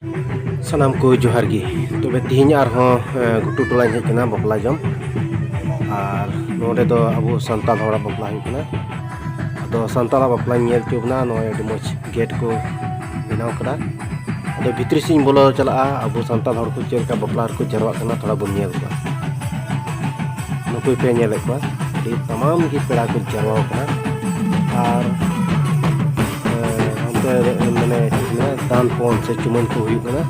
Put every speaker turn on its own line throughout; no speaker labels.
सानाम को जोहार गी तबे तिहिं आरहों गुटू टोलाኝ हेज कना बपला जम और नोडे दो अबो संताल हड़ा बपला हुई कना अदो संताल बपला नेल चुबना नोय अडी मोच गेट को बनाव करा अदो भितरी सिंह बोलो चला अबो संताल हड़ को चेलका बपला को जरवा कना थोड़ा बन नेल को नुकुय पे नेल को अडी तमाम गी पेड़ा को जरवा कना और मैंने दान पौन से चुमन को हुई कना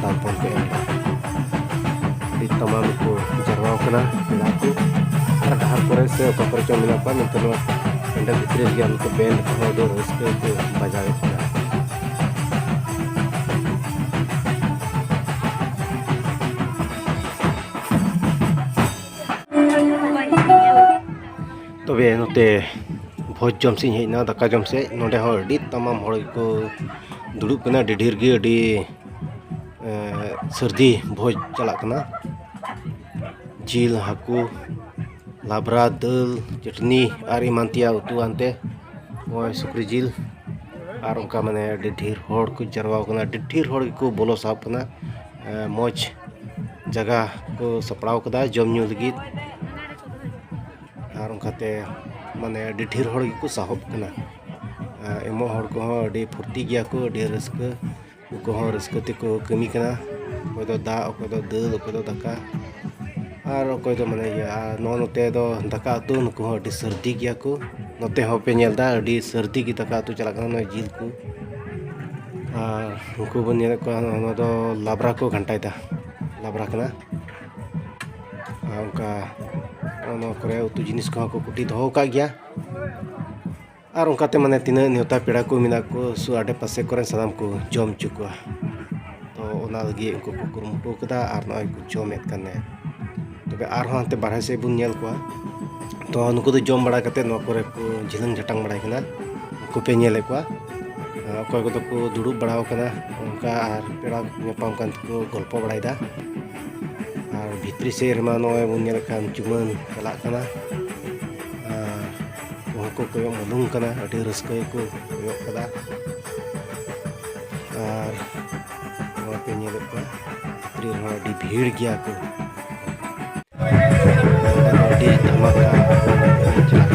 तालपन के di तमाम को जरवा कना पेड़ा को और डहार पर से ऊपर चो मिला पा नंतर एंडा भितरे गे उनको बैंड को दो रस्के को बजावे कना तबे नोते भोज जम से हेना दाका जम से नोडे हो अडी तमाम हड़ को दुड़ुब कना ढेर गे अडी सर्दी भोज चला कना जिल हाकू लाब्रा दल चटनी और इमानतिया उतु आनते ओय सुक्री जिल और उनका माने अडी ढेर हड़ को जरवा कना ढेर हड़ को बोलो साब कना मौज जगह को सपड़ाव कदा जम न्यू लगी और उनकाते माने अडी ढेर हड़ को साहब कना एमो हड़ को अडी फुर्ती गया को अडी रस्क को रस्कते को कमी कना कोई दो दा कोई दो दल कोई दो दाका और कोई दो माने नो नोते दो दाका उतु नुको अडी सर्दी गया को नोते हो पे नेलदा अडी सर्दी की दाका उतु चला कना जिल को उनको बन नेल को नो दो लाब्रा को घंटायदा लाब्रा कना उनका नो करे उतु जिनिस को कुटी दो का गया और उनकाते माने तीना नेवता पेड़ा को मिना को सु आडे पासे करे सादाम को जम चुकुआ तो ओना लगी उनको को कुरमुटो कदा और नय को जमेत कने तबे आर हांते बारहे से बुन नेल को तो उनको तो जम बड़ा कते नो करे को झिलंग झटांग बड़ा कना को पे नेले को कोय को तो को दुड़ुब बड़ाव कना उनका और पेड़ा नेपाम कान को गल्प बड़ायदा और भितरी से रमा नय बुन नेल कान चुमन चला कना को कोयो मलुंग कना अडी रस्के को कोयो कदा और नोआ पे नेल को त्री रमा अडी भीड़ गया को अडी धमाका